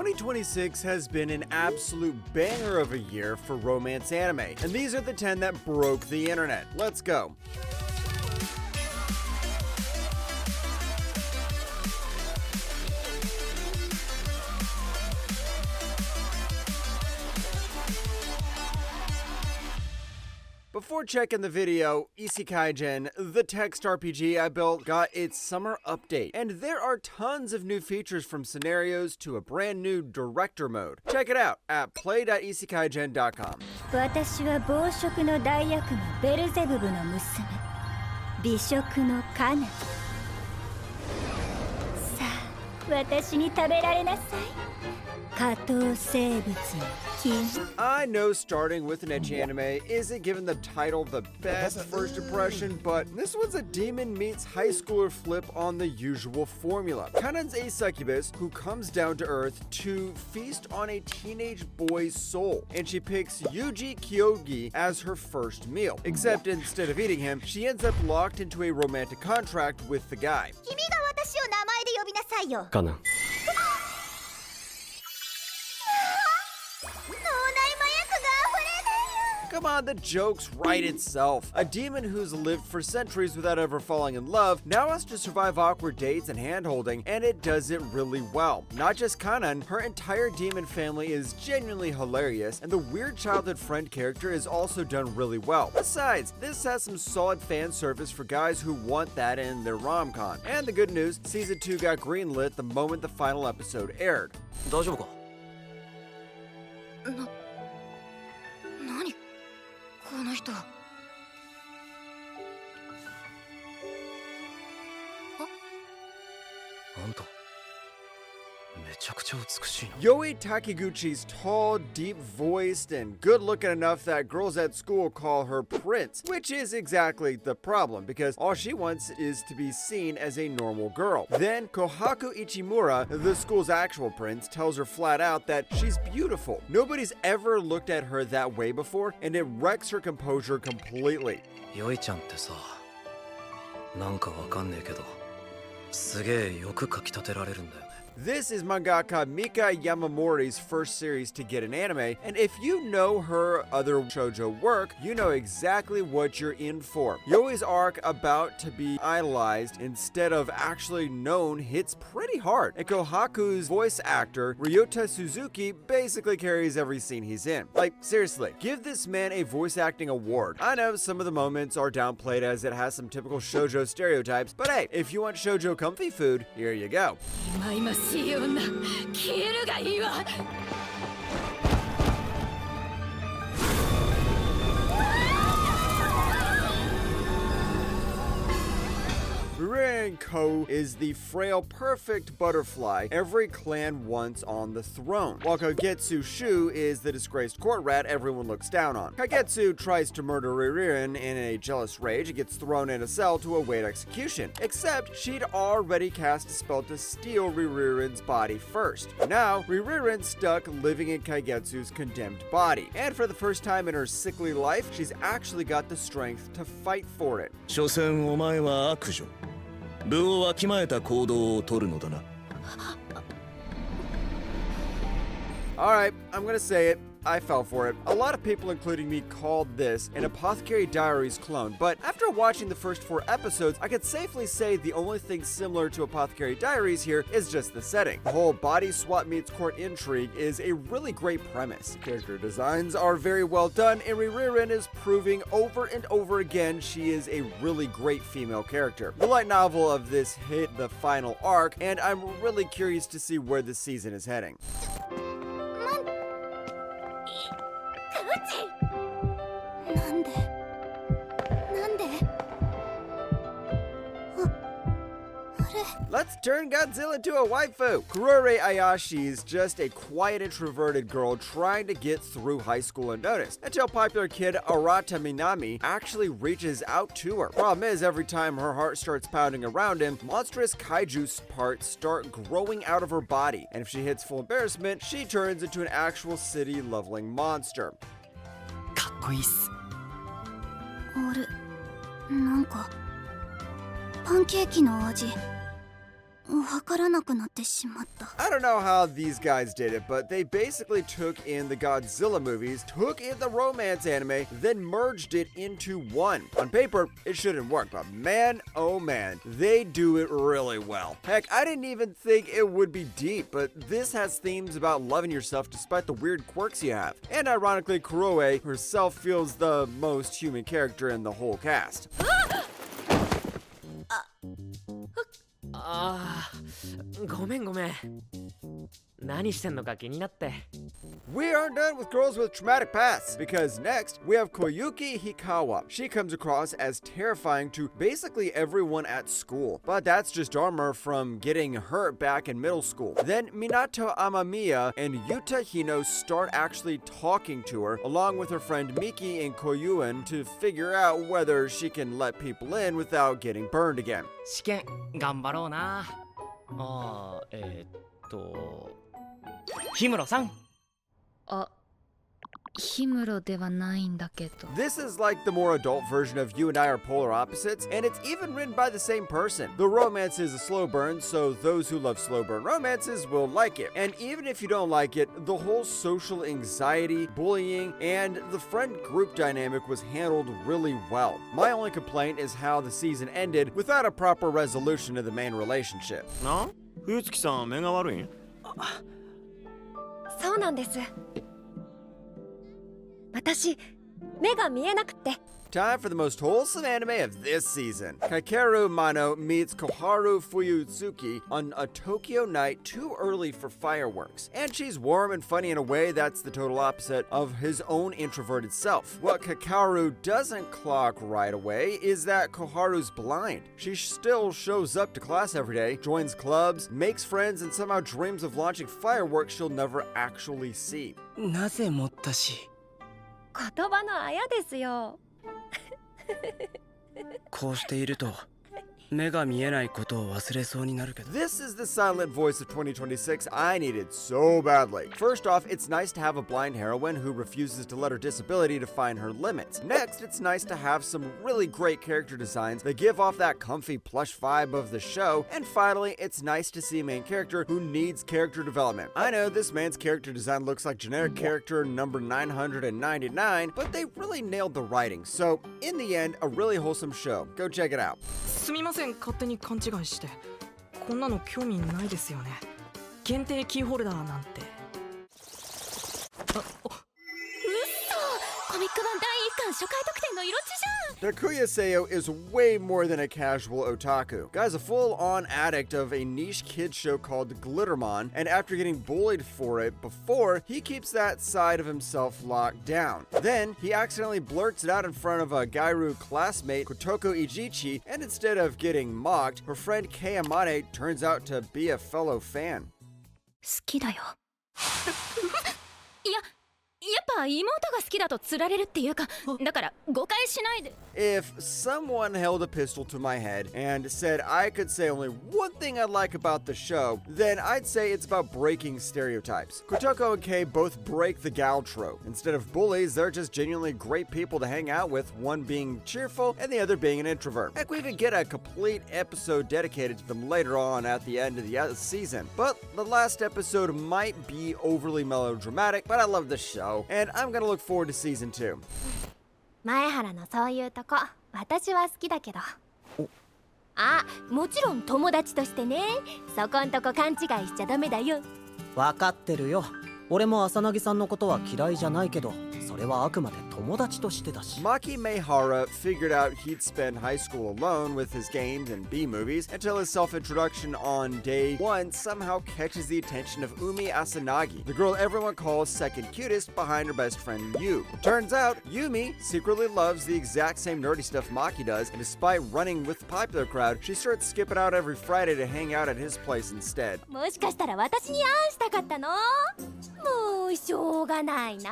2026 has been an absolute banger of a year for romance anime, and these are the 10 that broke the internet. Let's go. Before checking the video, Isekai-gen, the text RPG I built, got its summer update, and there are tons of new features from scenarios to a brand new director mode. Check it out at play.isekaigen.com. 私は暴食の大悪魔ベルゼブブの娘美食のカナ。さあ、私に食べられなさい。下等生物の金。 I know starting with an ecchi anime isn't given the title the best first impression, but this one's a demon meets high schooler flip on the usual formula. Kanan's a succubus who comes down to earth to feast on a teenage boy's soul, and she picks Yuji Kyogi as her first meal. Except instead of eating him, she ends up locked into a romantic contract with the guy. 君が私を名前で呼びなさいよ。カナン。 Come on, the joke's right itself. A demon who's lived for centuries without ever falling in love now has to survive awkward dates and hand-holding, and it does it really well. Not just Kanan, her entire demon family is genuinely hilarious, and the weird childhood friend character is also done really well. Besides, this has some solid fan service for guys who want that in their rom-com. And the good news, Season 2 got greenlit the moment the final episode aired. 大丈夫か？ 何？ この人。あ？あんためちゃくちゃ美しいな。 Yoi Takiguchi's tall, deep-voiced, and good-looking enough that girls at school call her Prince, which is exactly the problem, because all she wants is to be seen as a normal girl. Then, Kohaku Ichimura, the school's actual prince, tells her flat out that she's beautiful. Nobody's ever looked at her that way before, and it wrecks her composure completely. ヨイちゃんってさ、なんかわかんねえけど、すげえよく描き立てられるんだよね。 This is mangaka Mika Yamamori's first series to get an anime, and if you know her other shoujo work, you know exactly what you're in for. Yoi's arc about to be idolized instead of actually known hits pretty hard, and Kohaku's voice actor, Ryota Suzuki, basically carries every scene he's in. Like, seriously, give this man a voice acting award. I know some of the moments are downplayed as it has some typical shoujo stereotypes, but hey, if you want shoujo comfy food, here you go. しい女、消えるがいいわ。 Ko is the frail, perfect butterfly every clan wants on the throne, while Kagetsu Shu is the disgraced court rat everyone looks down on. Kagetsu tries to murder Riririn in a jealous rage and gets thrown in a cell to await execution, except she'd already cast a spell to steal Riririn's body first. Now, Riririn's stuck living in Kagetsu's condemned body, and for the first time in her sickly life, she's actually got the strength to fight for it. 所詮お前は悪女。部をわきまえた行動を取るのだな。 Alright, I'm gonna say it. I fell for it. A lot of people, including me, called this an Apothecary Diaries clone, but after watching the first 4 episodes, I could safely say the only thing similar to Apothecary Diaries here is just the setting. The whole body swap meets court intrigue is a really great premise. Character designs are very well done, and Riririn is proving over and over again she is a really great female character. The light novel of this hit the final arc, and I'm really curious to see where this season is heading. なんで Let's turn Godzilla into a waifu! Kurore Ayashi is just a quiet, introverted girl trying to get through high school unnoticed, until popular kid Arata Minami actually reaches out to her. Problem is, every time her heart starts pounding around him, monstrous kaiju parts start growing out of her body, and if she hits full embarrassment, she turns into an actual city-leveling monster. かっこいいっす。あれ、なんかパンケーキの味。わからなくなってしまった。 I don't know how these guys did it, but they basically took in the Godzilla movies, took in the romance anime, then merged it into one. On paper, it shouldn't work, but man, oh man, they do it really well. Heck, I didn't even think it would be deep, but this has themes about loving yourself despite the weird quirks you have. And ironically, Kuroe herself feels the most human character in the whole cast. ごめんごめん。何してんのか気になって。 We aren't done with girls with traumatic pasts, because next we have Koyuki Hikawa. She comes across as terrifying to basically everyone at school, but that's just armor from getting hurt back in middle school. Then Minato Amamiya and Yuta Hino start actually talking to her, along with her friend Miki and Koyuan, to figure out whether she can let people in without getting burned again. 試験頑張ろうな。氷室さん。あ、氷室ではないんだけど。 This is like the more adult version of You and I Are Polar Opposites, and it's even written by the same person. The romance is a slow burn, so those who love slow burn romances will like it. And even if you don't like it, the whole social anxiety, bullying, and the friend group dynamic was handled really well. My only complaint is how the season ended without a proper resolution of the main relationship. な、冬月さん目が悪いん？そうなんです。私、目が見えなくって。 Time for the most wholesome anime of this season. Kakeru Mano meets Koharu Fuyutsuki on a Tokyo night too early for fireworks. And she's warm and funny in a way that's the total opposite of his own introverted self. What Kakeru doesn't clock right away is that Koharu's blind. She still shows up to class every day, joins clubs, makes friends, and somehow dreams of launching fireworks she'll never actually see. なぜ持ったし。言葉のあやですよ。こうしていると目が見えないことを忘れそうになるけど。 This is the silent voice of 2026 I needed so badly. First off, it's nice to have a blind heroine who refuses to let her disability define her limits. Next, it's nice to have some really great character designs that give off that comfy plush vibe of the show. And finally, it's nice to see a main character who needs character development. I know this man's character design looks like generic character number 999, but they really nailed the writing. So, in the end, a really wholesome show. Go check it out. すみません、勝手に勘違いして。こんなの興味ないですよね。限定キーホルダーなんて。コミック版第1巻初回特典の色地じゃん。 Takuya Seo is way more than a casual otaku. Guy's a full-on addict of a niche kids show called Glittermon, and after getting bullied for it before, he keeps that side of himself locked down. Then, he accidentally blurts it out in front of a Gairu classmate, Kotoko Ijichi, and instead of getting mocked, her friend Kayamane turns out to be a fellow fan. 好きだよ。やっぱ妹が好きだと釣られるっていうか、だから誤解しないで。 If someone held a pistol to my head and said I could say only one thing I like about the show, then I'd say it's about breaking stereotypes. Kotoko and Kei both break the gal trope. Instead of bullies, they're just genuinely great people to hang out with, one being cheerful and the other being an introvert. Heck, we even get a complete episode dedicated to them later on at the end of the season. But the last episode might be overly melodramatic, but I love the show, and I'm gonna look forward to season 2. 前原のそういうとこ、私は好きだけど。あ、もちろん友達としてね。そこんとこ勘違いしちゃダメだよ。わかってるよ。俺も浅凪さんのことは嫌いじゃないけど、それはあくまで友達としてだし。 Maki Meihara figured out he'd spend high school alone with his games and B movies until his self-introduction on day 1 somehow catches the attention of Umi Asanagi, the girl everyone calls second cutest behind her best friend Yu. It turns out, Yumi secretly loves the exact same nerdy stuff Maki does, and despite running with the popular crowd, she starts skipping out every Friday to hang out at his place instead. もしかしたら私にあんしたかったの？もうしょうがないな。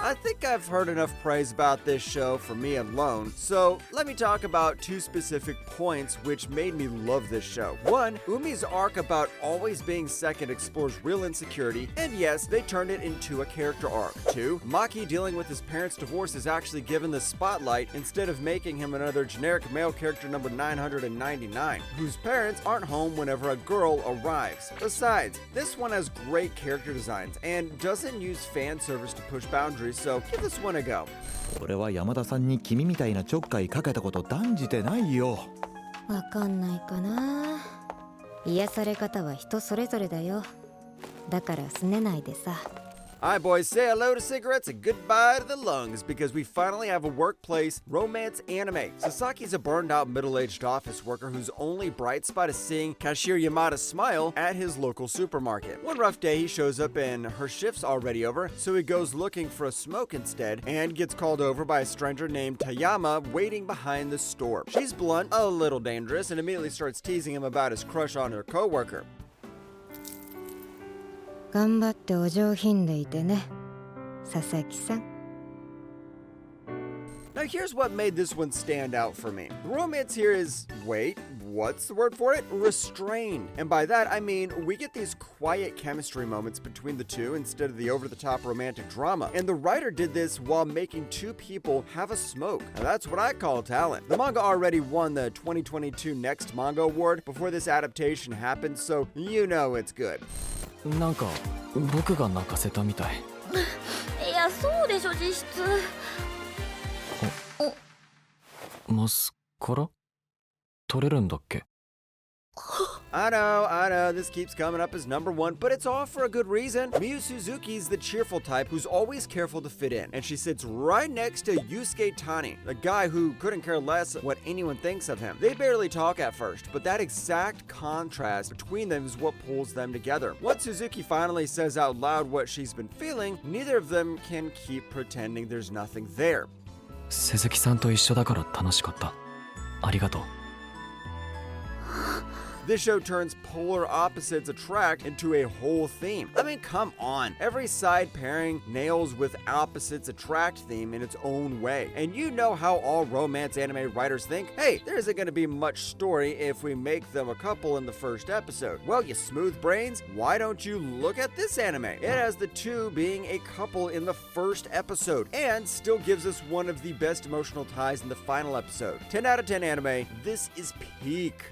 I think I've heard enough praise about this show for me alone, so let me talk about two specific points which made me love this show. One, Umi's arc about always being second explores real insecurity, and yes, they turned it into a character arc. Two, Maki dealing with his parents' divorce is actually given the spotlight instead of making him another generic male character number 999, whose parents aren't home whenever a girl arrives. Besides, this one has great character designs and doesn't use fan service to push boundaries, so give this one a go. 俺は山田さんに君みたいなちょっかいかけたこと断じてないよ。わかんないかな。癒され方は人それぞれだよ。だから拗ねないでさ。Alright boys, say hello to cigarettes and goodbye to the lungs because we finally have a workplace romance anime. Sasaki's a burned out middle-aged office worker whose only bright spot is seeing cashier Yamada smile at his local supermarket. One rough day he shows up and her shift's already over, so he goes looking for a smoke instead and gets called over by a stranger named Tayama waiting behind the store. She's blunt, a little dangerous, and immediately starts teasing him about his crush on her coworker. 頑張ってお上品でいてね、佐々木さん。 Now here's what made this one stand out for me. The romance here is, wait, what's the word for it? Restrained. And by that I mean we get these quiet chemistry moments between the two instead of the over-the-top romantic drama. And the writer did this while making two people have a smoke. Now that's what I call talent. The manga already won the 2022 Next Manga Award before this adaptation happened, so you know it's good. なんか僕が泣かせたみたい。いや、そうでしょ、実質。マスカラ取れるんだっけ？ I know, this keeps coming up as number one, but it's all for a good reason. Miyu Suzuki's the cheerful type who's always careful to fit in, and she sits right next to Yusuke Tani, a guy who couldn't care less what anyone thinks of him. They barely talk at first, but that exact contrast between them is what pulls them together. Once Suzuki finally says out loud what she's been feeling, neither of them can keep pretending there's nothing there. 鈴木さんと一緒だから楽しかった。ありがとう。 This show turns polar opposites attract into a whole theme. I mean, come on. Every side pairing nails with opposites attract theme in its own way. And you know how all romance anime writers think, hey, there isn't going to be much story if we make them a couple in the first episode. Well, you smooth brains, why don't you look at this anime? It has the two being a couple in the first episode and still gives us one of the best emotional ties in the final episode. 10 out of 10 anime, this is peak.